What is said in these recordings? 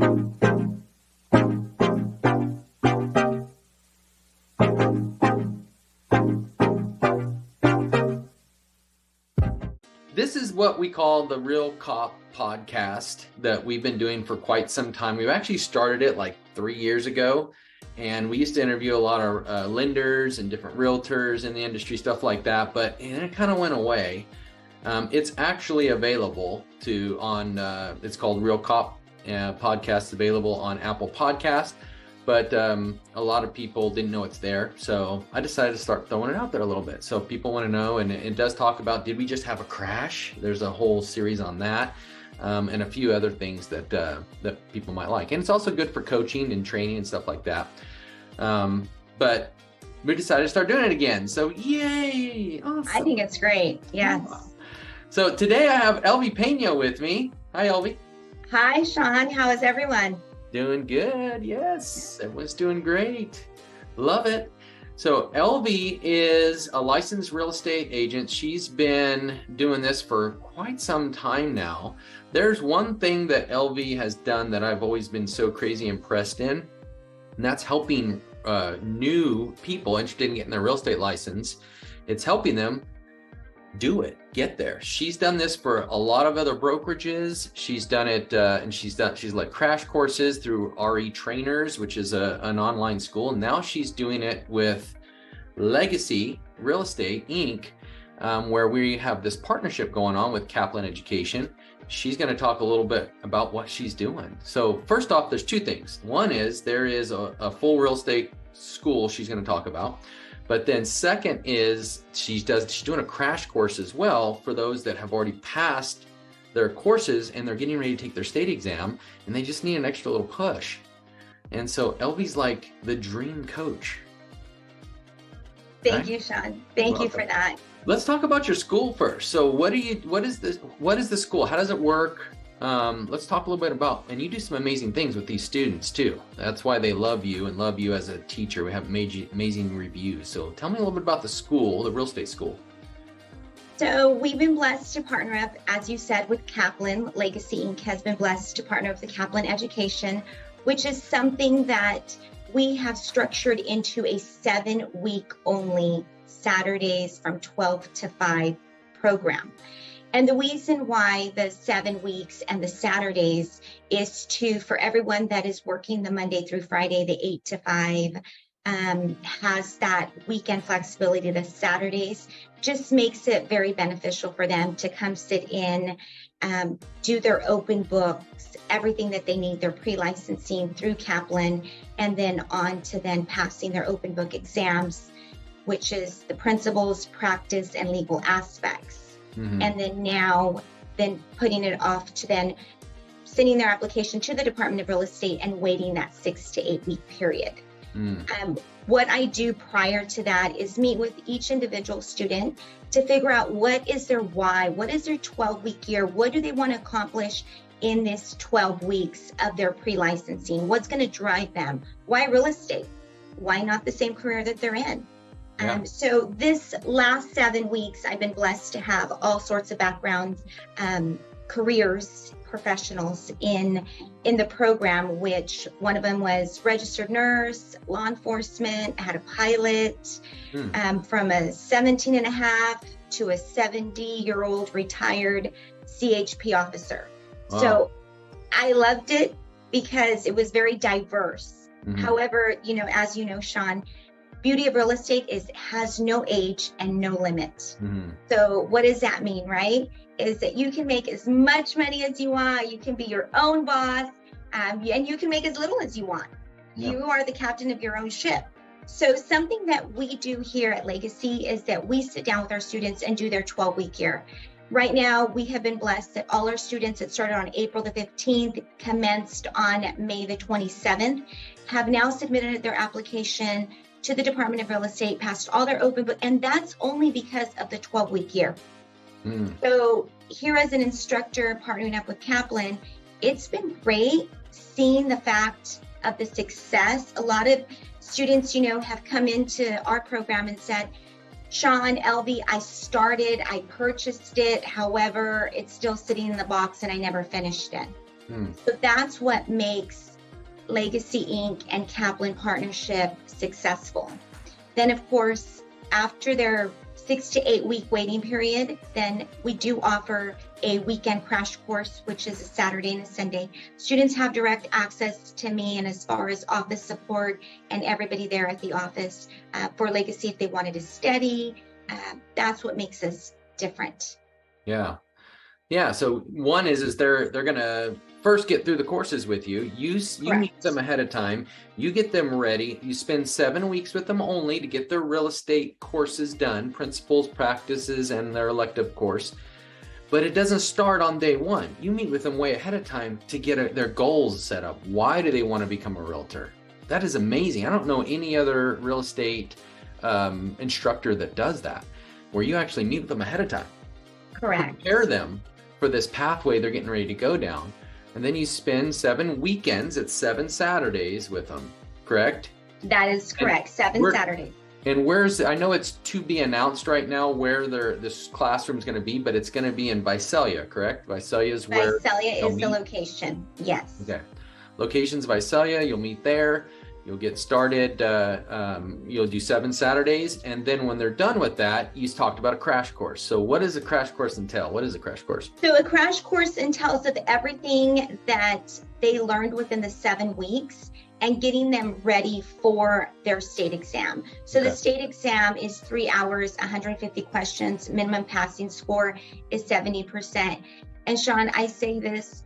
This is what we call the RealCop Podcast that we've been doing for quite some time. We've actually started it like 3 years ago, and we used to interview a lot of lenders and different realtors in the industry, stuff like that, but it kind of went away. It's actually available it's called RealCop Podcast, available on Apple Podcast. But a lot of people didn't know it's there. So I decided to start throwing it out there a little bit. So people want to know, and it does talk about, did we just have a crash? There's a whole series on that, and a few other things that people might like. And it's also good for coaching and training and stuff like that. But we decided to start doing it again. So yay! Awesome. I think it's great. Yes. So today I have Elvie Peña with me. Hi, Elvie. Hi, Sean. How is everyone? Doing good. Yes, everyone's doing great. Love it. So Elvie is a licensed real estate agent. She's been doing this for quite some time now. There's one thing that Elvie has done that I've always been so crazy impressed in, and that's helping new people interested in getting their real estate license. It's helping them do it, get there. She's done this for a lot of other brokerages. She's done it, and she's led crash courses through RE Trainers, which is an online school. And now she's doing it with Legacy Real Estate Inc., where we have this partnership going on with Kaplan Education. She's going to talk a little bit about what she's doing. So first off, there's two things. One is there is a full real estate school she's going to talk about. But then second is she's doing a crash course as well for those that have already passed their courses and they're getting ready to take their state exam and they just need an extra little push. And so Elvie's like the dream coach. Thank you, Sean. Thank you for that. Let's talk about your school first. So what is the school? How does it work? Let's talk a little bit about, and you do some amazing things with these students too. That's why they love you and love you as a teacher. We have amazing reviews. So tell me a little bit about the school, the real estate school. So we've been blessed to partner up, as you said, with Kaplan. Legacy Inc. has been blessed to partner with the Kaplan Education, which is something that we have structured into a 7-week only Saturdays from 12 to 5 program. And the reason why the 7 weeks and the Saturdays is for everyone that is working the Monday through Friday, the 8 to 5, has that weekend flexibility. The Saturdays just makes it very beneficial for them to come sit in, do their open books, everything that they need, their pre-licensing through Kaplan, and then on to then passing their open book exams, which is the principles, practice, and legal aspects. Mm-hmm. And then putting it off to then sending their application to the Department of Real Estate and waiting that 6 to 8 week period. What I do prior to that is meet with each individual student to figure out what is their why, what is their 12-week year, what do they want to accomplish in this 12 weeks of their pre-licensing, what's going to drive them, why real estate, why not the same career that they're in. Yeah. So this last 7 weeks, I've been blessed to have all sorts of backgrounds, careers, professionals in the program, which one of them was registered nurse, law enforcement, had a pilot, from a 17 and a half to a 70-year-old retired CHP officer. Wow. So I loved it because it was very diverse. Mm-hmm. However, as you know, Sean, beauty of real estate has no age and no limit. Mm-hmm. So what does that mean, right? Is that you can make as much money as you want. You can be your own boss, and you can make as little as you want. Yep. You are the captain of your own ship. So something that we do here at Legacy is that we sit down with our students and do their 12-week year. Right now, we have been blessed that all our students that started on April the 15th, commenced on May the 27th, have now submitted their application to the Department of Real Estate, passed all their open book, and that's only because of the 12-week year. So here as an instructor partnering up with Kaplan, it's been great seeing the fact of the success. A lot of students, have come into our program and said, Sean, Elvie, I purchased it. However, it's still sitting in the box and I never finished it. So that's what makes Legacy Inc. and Kaplan Partnership successful. Then, of course, after their 6 to 8 week waiting period, then we do offer a weekend crash course, which is a Saturday and a Sunday. Students have direct access to me, and as far as office support and everybody there at the office for Legacy if they wanted to study. That's what makes us different. Yeah. So one is they're gonna first get through the courses with you. You meet them ahead of time. You get them ready. You spend 7 weeks with them only to get their real estate courses done, principles, practices, and their elective course. But it doesn't start on day one. You meet with them way ahead of time to get their goals set up. Why do they want to become a realtor? That is amazing. I don't know any other real estate instructor that does that, where you actually meet with them ahead of time. Correct. Prepare them for this pathway they're getting ready to go down. And then you spend 7 weekends at 7 Saturdays with them, correct? That is correct. 7 Saturdays. And I know it's to be announced right now where this classroom is going to be, but it's going to be in Visalia, correct? Visalia is where Visalia is the location. Yes. Okay. Location's Visalia. You'll meet there. You'll get started. You'll do 7 Saturdays. And then when they're done with that, you talked about a crash course. So what does a crash course entail? What is a crash course? So a crash course entails of everything that they learned within the 7 weeks and getting them ready for their state exam. So the state exam is 3 hours, 150 questions, minimum passing score is 70%. And Sean, I say this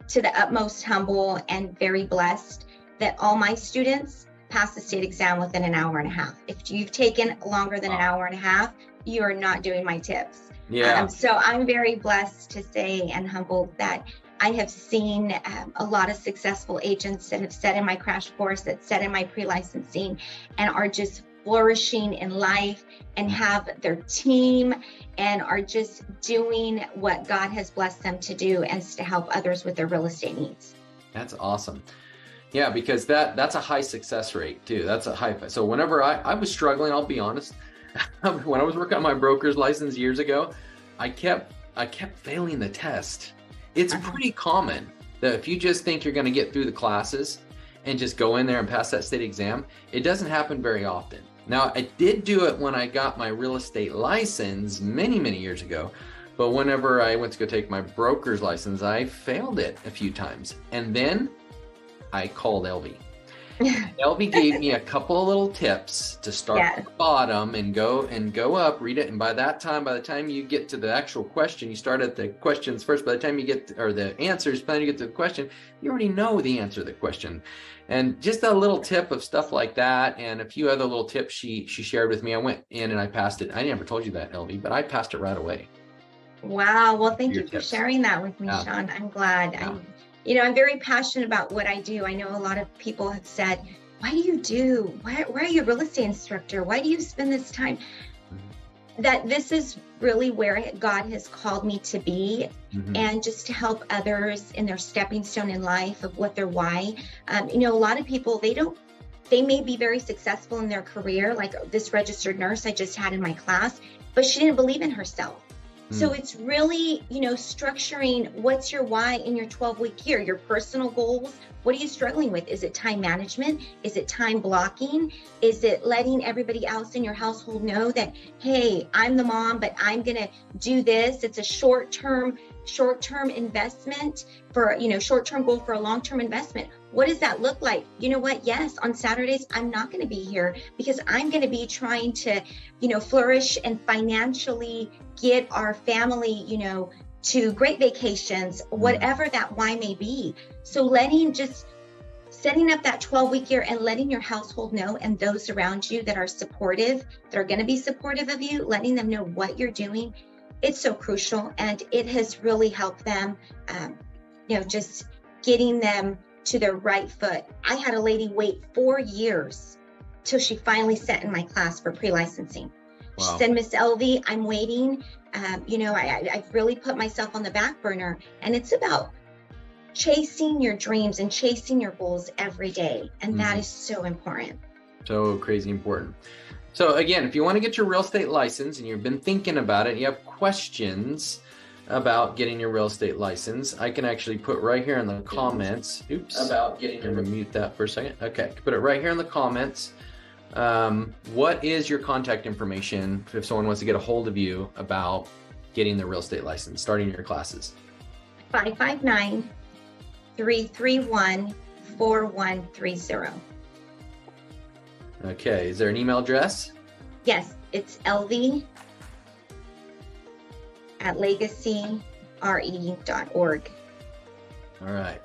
to the utmost humble and very blessed that all my students pass the state exam within an hour and a half. If you've taken longer than an hour and a half, you are not doing my tips. So I'm very blessed to say and humbled that I have seen a lot of successful agents that have sat in my crash course, that sat in my pre-licensing and are just flourishing in life and have their team and are just doing what God has blessed them to do and to help others with their real estate needs. That's awesome. Yeah, because that's a high success rate too. That's a high. So whenever I was struggling, I'll be honest, when I was working on my broker's license years ago, I kept failing the test. It's pretty common that if you just think you're going to get through the classes and just go in there and pass that state exam, it doesn't happen very often. Now, I did do it when I got my real estate license many, many years ago. But whenever I went to go take my broker's license, I failed it a few times. And then I called Elvie. Elvie gave me a couple of little tips to start at the bottom and go up, read it. And by the time you get to the actual question, you start at the questions first. By the time you get or the answers, by the time you get to the question, you already know the answer to the question. And just a little tip of stuff like that, and a few other little tips she shared with me. I went in and I passed it. I never told you that, Elvie, but I passed it right away. Wow. Well, thank you for sharing that with me, Sean. I'm glad. I'm very passionate about what I do. I know a lot of people have said, why are you a real estate instructor? Why do you spend this time? That this is really where God has called me to be, and just to help others in their stepping stone in life of what their why. A lot of people, they may be very successful in their career, like this registered nurse I just had in my class, but she didn't believe in herself. So it's really, structuring what's your why in your 12-week year, your personal goals. What are you struggling with? Is it time management? Is it time blocking? Is it letting everybody else in your household know that, hey, I'm the mom, but I'm going to do this. It's a short-term investment for, short-term goal for a long-term investment. What does that look like? You know what? Yes, on Saturdays, I'm not going to be here because I'm going to be trying to, flourish and financially get our family, to great vacations, whatever that why may be. So setting up that 12-week year and letting your household know and those around you that are supportive, that are going to be supportive of you, letting them know what you're doing. It's so crucial, and it has really helped them, just getting them to their right foot. I had a lady wait 4 years till she finally sat in my class for pre-licensing. Wow. She said, Miss Elvie, I'm waiting. I've really put myself on the back burner, and it's about chasing your dreams and chasing your goals every day. And that is so important. So crazy important. So again, if you want to get your real estate license and you've been thinking about it, you have questions, about getting your real estate license, I can actually put right here in the comments. Oops. About getting. I'm gonna mute that for a second. Okay, put it right here in the comments. What is your contact information if someone wants to get a hold of you about getting the real estate license, starting your classes? 559-331-4130. Okay, is there an email address? Yes, it's elvie@legacyre.org. All right.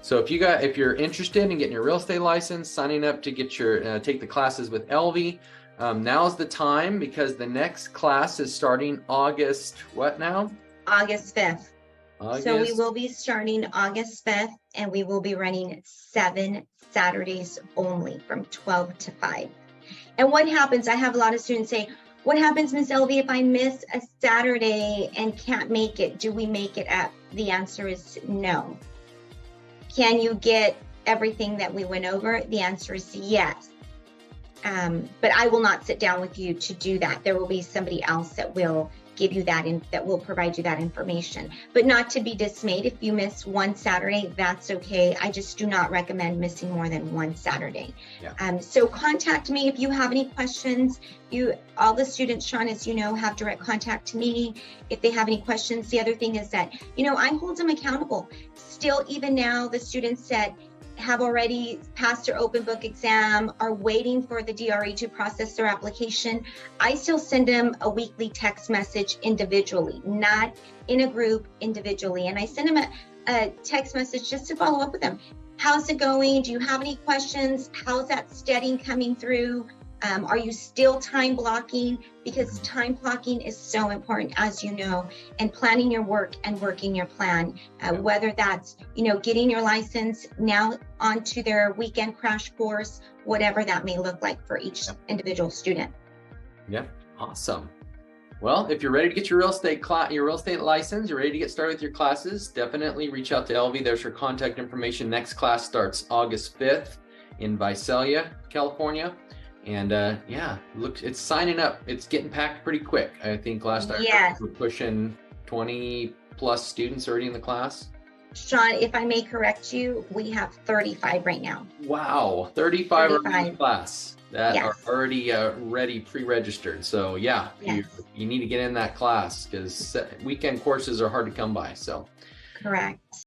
So if you're interested in getting your real estate license, signing up to get your take the classes with Elvie, now's the time, because the next class is starting August, what now? August 5th. So we will be starting August 5th, and we will be running 7 Saturdays only from 12 to 5. And what happens, I have a lot of students say, what happens, Ms. Elvie, if I miss a Saturday and can't make it? Do we make it up? The answer is no. Can you get everything that we went over? The answer is yes. But I will not sit down with you to do that. There will be somebody else that will give you that, that will provide you that information. But not to be dismayed if you miss one Saturday, that's okay. I just do not recommend missing more than one Saturday. Yeah. So contact me if you have any questions. All the students, Sean, as you know, have direct contact to me if they have any questions. The other thing is that, I hold them accountable. Still, even now, the students that have already passed their open book exam, are waiting for the DRE to process their application, I still send them a weekly text message individually, not in a group, individually. And I send them a text message just to follow up with them. How's it going? Do you have any questions? How's that studying coming through? Are you still time blocking? Because time blocking is so important, as you know, and planning your work and working your plan, whether that's, getting your license now onto their weekend crash course, whatever that may look like for each individual student. Yeah, awesome. Well, if you're ready to get your real estate license, you're ready to get started with your classes, definitely reach out to Elvie. There's her contact information. Next class starts August 5th in Visalia, California. And look, it's signing up. It's getting packed pretty quick. I think last time we're pushing 20 plus students already in the class. Sean, if I may correct you, we have 35 right now. Wow, 35 are in the class that are already ready, pre-registered. So you need to get in that class, because weekend courses are hard to come by. So correct.